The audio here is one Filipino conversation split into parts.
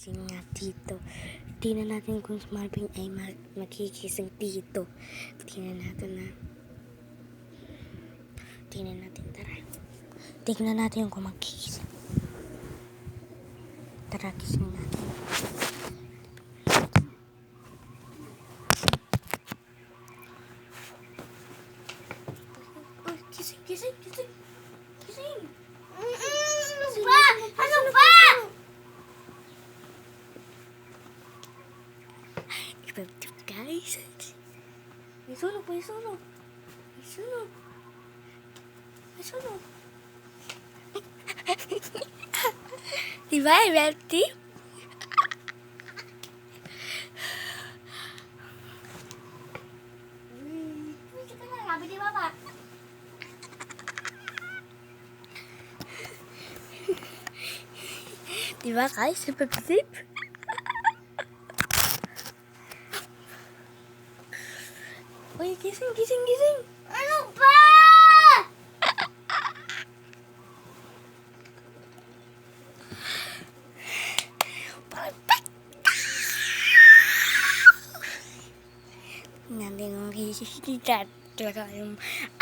Gising nga dito. Tingnan natin kung si Marvin ay magkikising dito. Tingnan natin na. Tingnan natin, tara. Tingnan natin kung magkikising. Tara, kising natin. Uy, kising, kising, kising. Kising. Ano ba? Ano ba? Effective, guys. May sunog, may sunog. May sunog. May sunog. Diba, effective? Hindi ka na, sabi ni Papa. Diba, guys? Effective? Uy, gising, gising, gising. Ano ba? Natin kung gising. Talaga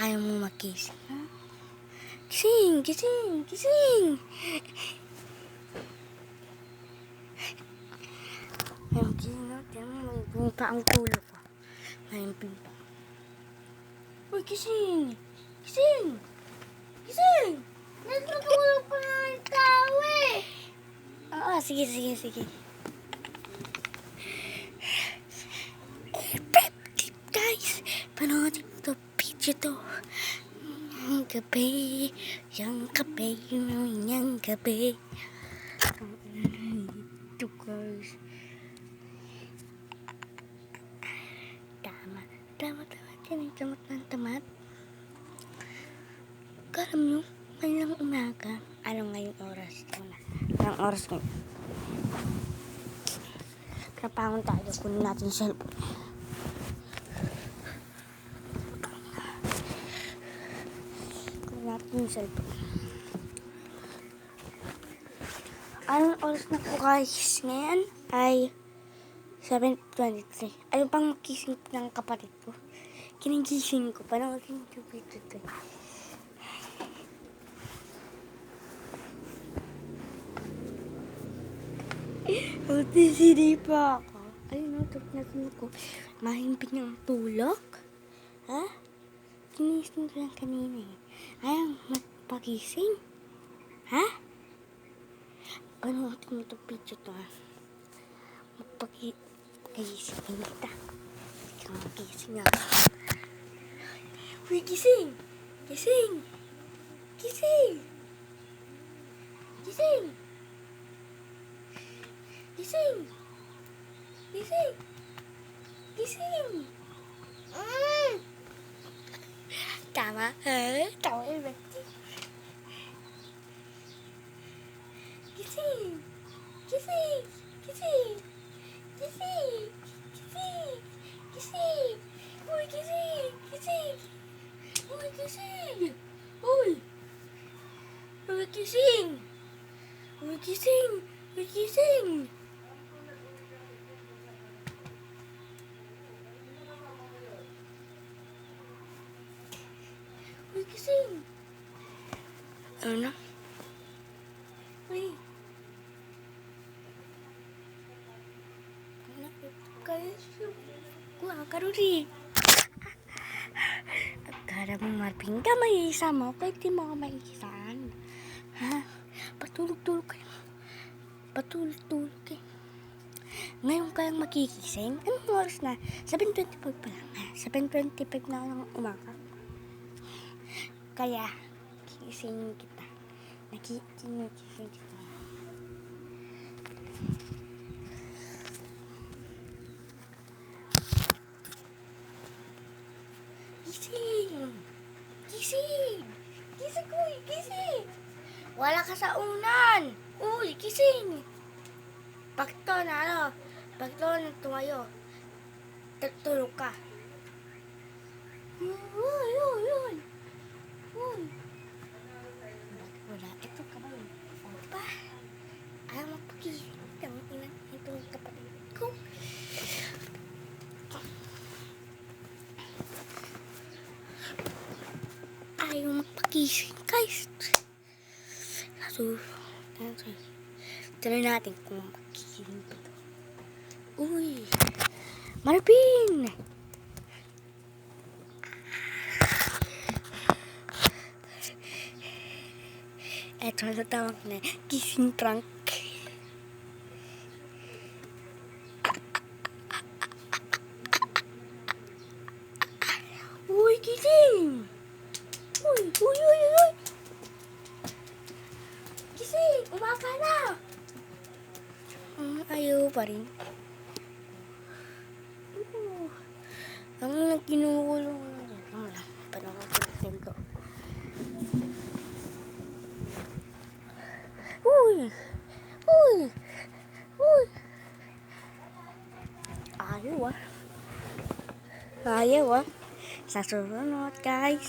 ayaw mo magising. Ha? Gising, gising, gising. Ayaw gising na. Tiyan mo, may pinta ang tulog ko. May pinta. Uy, gising. Gising. Gising. Natutulog pa na yung tao eh. Oo, sige, sige, sige. Effective, guys. Panoodin mo to, video to. Yung gabi, yung gabi, yung gabi. Ito, guys. Tama, tama, tama. Yan, tamat ng tamat. Karam nyo, malang umaga. Ano ngayong oras? Ito na. Anong oras ngayon? Kapangon tayo. Kunin natin yung cellphone. Kunin natin yung cellphone. Anong oras na po guys? Ngayon ay 7:23. Ano pang kising ng kapatid ko? Kinigising ko. Panoorin yung video to. Sini pa ako. Ayun, natin ako. Mahimping ang tulog. Ha? Kinising ko lang kanina eh. Ayaw, magpagising. Ha? Panoorin mo itong video to ha. Magpagising kita. Hindi ka magising ha. Uy, gising! Gising! Gising! Gising! Gising! Gising! Gising! Tama. Tama yung berarti. Gising! Gising! Gising! Gising! Gising! Gising! Uy, gising! Gising! Uy, gising! Uy! Uy, gising! Uy, gising! Uy, gising! Uy, gising! Ano na? Uy! Anak, guys, kuha ka rin. Akala mo, Marvin, ka may isa mo. Kahit di mo ka may isan. Ha? Patulog-tulog kayo. Patulog-tulog kayo. Ngayon ka lang makikising? Anong oras na? 7:25 pa lang. 7:25 na lang umaga. Kaya, kising kita. Nakikising kita. Gising! Gising! Gising, uy! Gising! Wala ka sa unan! Uy, gising! Pagto na ano? Pagto na tumayo. Tulog ka. Uy, uy, uy! Uy! Wala. Ito ka ba yun? Opa! Ayaw magpagising. Tangin na. magising, guys. So, try natin kung magising pa to. Uy, Marvin! Eto na tawag na gising prank. Uy, gising! Uy, uy, uy, uy! Gising! Umaga na! Ayaw pa rin. Ang nagkinukulong na dyan. Wala, panakapagod ko. Uy! Uy! Uy! Ayaw ah. Ayaw ah. Sa susunod, guys.